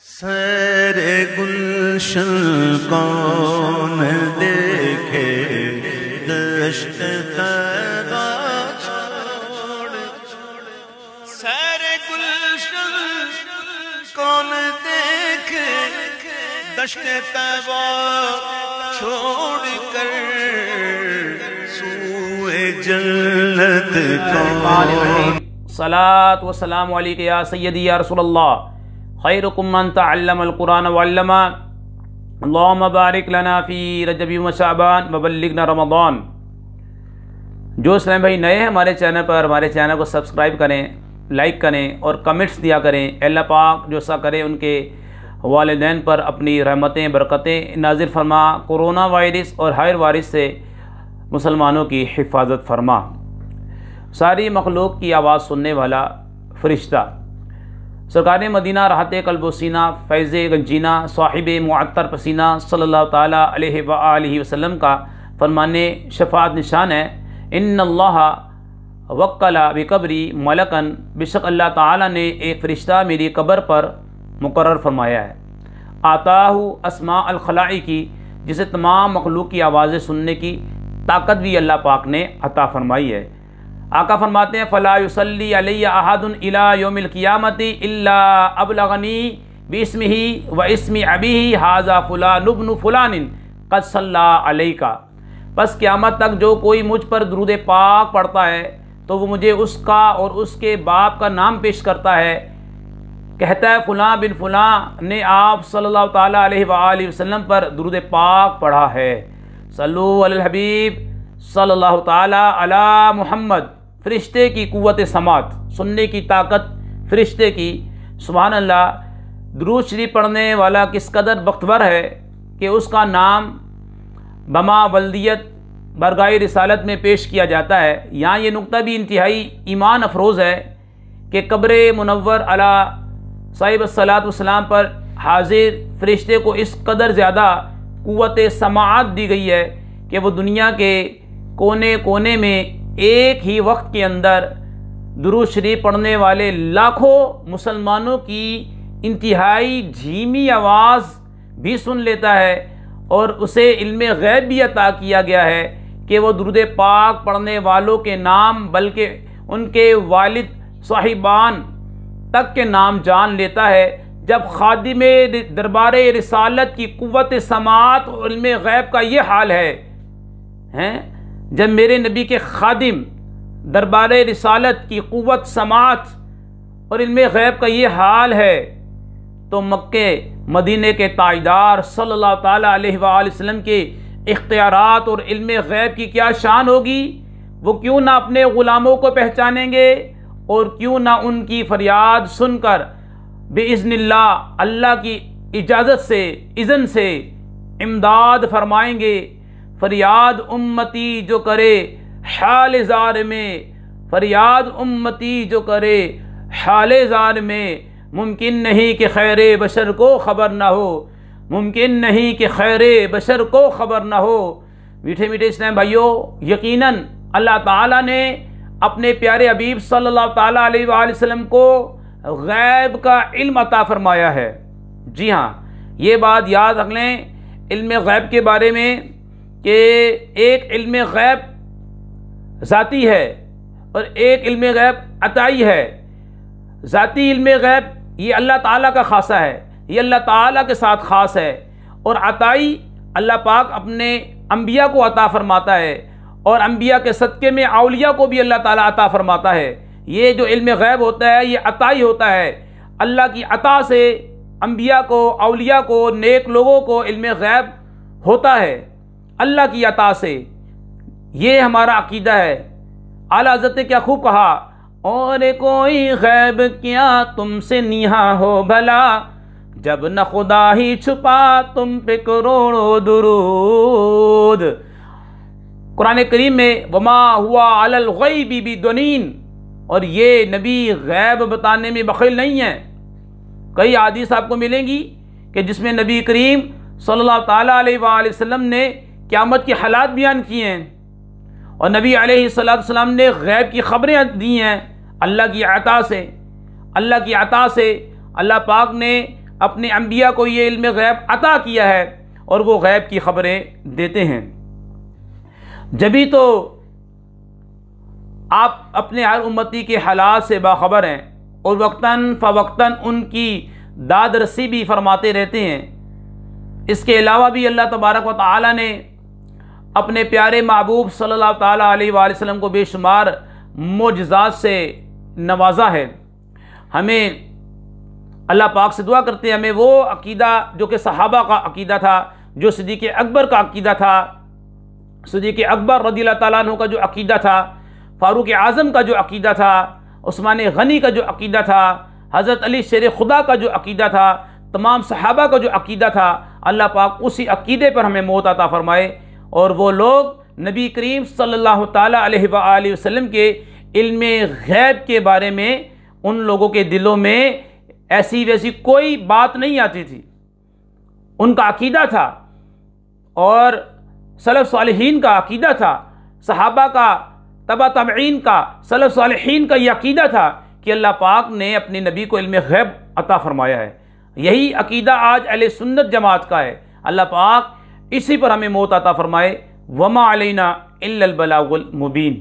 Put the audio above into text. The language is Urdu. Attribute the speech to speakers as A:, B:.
A: سیر گلشن کون دیکھے دشت طیبہ چھوڑ، سیر گلشن کون دیکھے دشت طیبہ چھوڑ کر، سوئے جنت کون۔
B: صلاۃ و سلام علیک یا سیدی یا رسول اللہ، خیرکم من تعلم القرآن وعلمہ، اللہم بارک لنا فی رجب و شعبان وبلغنا رمضان۔ جو اسلام بھائی نئے ہیں ہمارے چینل پر، ہمارے چینل کو سبسکرائب کریں، لائک کریں اور کمنٹس دیا کریں۔ اللہ پاک جو ایسا کرے ان کے والدین پر اپنی رحمتیں برکتیں نازل فرما، کورونا وائرس اور ہائر وائرس سے مسلمانوں کی حفاظت فرما۔ ساری مخلوق کی آواز سننے والا فرشتہ، سرکار مدینہ راحت قلب و سینہ فیض گنجینہ صاحب معطر پسینہ صلی اللہ تعالیٰ علیہ وآلہ وسلم کا فرمان شفاعت نشان ہے، ان اللہ وکل بقبری ملکن، بے شک اللہ تعالیٰ نے ایک فرشتہ میری قبر پر مقرر فرمایا ہے، آتاہ اسماء الخلائق کی، جسے تمام مخلوق کی آوازیں سننے کی طاقت بھی اللہ پاک نے عطا فرمائی ہے۔ آقا فرماتے ہیں فلا یصلی علی احد الی یوم القیامت الا ابلغنی باسمہ و اسم ابیہ ھذا فلان ابن فلان قد صلی علیک، پس قیامت تک جو کوئی مجھ پر درود پاک پڑھتا ہے تو وہ مجھے اس کا اور اس کے باپ کا نام پیش کرتا ہے، کہتا ہے فلاں بن فلاں نے آپ صلی اللہ تعالیٰ علیہ وآلہ وسلم پر درود پاک پڑھا ہے۔ صلو علی الحبیب صلی اللہ تعالیٰ علی محمد۔ فرشتے کی قوت سماعت، سننے کی طاقت فرشتے کی، سبحان اللہ۔ درود شریف پڑھنے والا کس قدر بختور ہے کہ اس کا نام بما ولدیت برگاہ رسالت میں پیش کیا جاتا ہے۔ یہاں یہ نقطہ بھی انتہائی ایمان افروز ہے کہ قبر منور علی صاحب الصلاۃ والسلام پر حاضر فرشتے کو اس قدر زیادہ قوت سماعت دی گئی ہے کہ وہ دنیا کے کونے کونے میں ایک ہی وقت کے اندر درود شریف پڑھنے والے لاکھوں مسلمانوں کی انتہائی دھیمی آواز بھی سن لیتا ہے، اور اسے علم غیب بھی عطا کیا گیا ہے کہ وہ درود پاک پڑھنے والوں کے نام بلکہ ان کے والد صاحبان تک کے نام جان لیتا ہے۔ جب خادم دربار رسالت کی قوت سماعت اور علم غیب کا یہ حال ہے، جب میرے نبی کے خادم دربار رسالت کی قوت سماعت اور علم غیب کا یہ حال ہے، تو مکہ مدینہ کے تاجدار صلی اللہ تعالیٰ علیہ وآلہ وسلم کے اختیارات اور علم غیب کی کیا شان ہوگی؟ وہ کیوں نہ اپنے غلاموں کو پہچانیں گے، اور کیوں نہ ان کی فریاد سن کر بِإِذْنِ اللہ، اللہ کی اجازت سے اذن سے امداد فرمائیں گے۔ فریاد امتی جو کرے حال زار میں، فریاد امتی جو کرے حال زار میں، ممکن نہیں کہ خیر بشر کو خبر نہ ہو، ممکن نہیں کہ خیر بشر کو خبر نہ ہو۔ میٹھے میٹھے اسلام بھائیوں، یقیناً اللہ تعالیٰ نے اپنے پیارے حبیب صلی اللہ تعالیٰ علیہ وآلہ وسلم کو غیب کا علم عطا فرمایا ہے۔ جی ہاں، یہ بات یاد رکھ لیں علم غیب کے بارے میں کہ ایک علم غیب ذاتی ہے اور ایک علم غیب عطائی ہے۔ ذاتی علم غیب یہ اللہ تعالیٰ کا خاصہ ہے، یہ اللہ تعالیٰ کے ساتھ خاص ہے، اور عطائی اللہ پاک اپنے انبیاء کو عطا فرماتا ہے، اور انبیاء کے صدقے میں اولیاء کو بھی اللہ تعالیٰ عطا فرماتا ہے۔ یہ جو علم غیب ہوتا ہے یہ عطائی ہوتا ہے، اللہ کی عطا سے انبیاء کو، اولیاء کو، نیک لوگوں کو علم غیب ہوتا ہے اللہ کی عطا سے۔ یہ ہمارا عقیدہ ہے۔ اعلیٰ حضرت نے کیا خوب کہا، اور کوئی غیب کیا تم سے نیہا ہو بھلا، جب نہ خدا ہی چھپا تم پہ کروڑوں درود۔ قرآن کریم میں وما ہوا علی الغیب بضنین، اور یہ نبی غیب بتانے میں بخیل نہیں ہے۔ کئی حدیث آپ کو ملیں گی کہ جس میں نبی کریم صلی اللہ تعالیٰ علیہ وآلہ وسلم نے قیامت کے حالات بیان کیے ہیں، اور نبی علیہ السلام نے غیب کی خبریں دی ہیں اللہ کی عطا سے۔ اللہ کی عطا سے اللہ پاک نے اپنے انبیاء کو یہ علم غیب عطا کیا ہے اور وہ غیب کی خبریں دیتے ہیں۔ جبھی تو آپ اپنے ہر امتی کے حالات سے باخبر ہیں اور وقتاً فوقتاً ان کی داد رسی بھی فرماتے رہتے ہیں۔ اس کے علاوہ بھی اللہ تبارک و تعالی نے اپنے پیارے محبوب صلی اللہ تعالیٰ علیہ وآلہ وسلم کو بے شمار معجزات سے نوازا ہے۔ ہمیں اللہ پاک سے دعا کرتے ہیں ہمیں وہ عقیدہ جو کہ صحابہ کا عقیدہ تھا، جو صدیق اکبر کا عقیدہ تھا، صدیق اکبر رضی اللہ تعالیٰ عنہ کا جو عقیدہ تھا، فاروق اعظم کا جو عقیدہ تھا، عثمان غنی کا جو عقیدہ تھا، حضرت علی شیر خدا کا جو عقیدہ تھا، تمام صحابہ کا جو عقیدہ تھا، اللہ پاک اسی عقیدے پر ہمیں موت عطا فرمائے اور وہ لوگ نبی کریم صلی اللہ تعالیٰ علیہ وآلہ وسلم کے علم غیب کے بارے میں ان لوگوں کے دلوں میں ایسی ویسی کوئی بات نہیں آتی تھی۔ ان کا عقیدہ تھا اور سلف صالحین کا عقیدہ تھا، صحابہ کا، تبع تابعین کا، سلف صالحین کا یہ عقیدہ تھا کہ اللہ پاک نے اپنے نبی کو علم غیب عطا فرمایا ہے۔ یہی عقیدہ آج اہل سنت جماعت کا ہے۔ اللہ پاک اسی پر ہمیں موت عطا فرمائے۔ وما علینا الا البلاغ المبین۔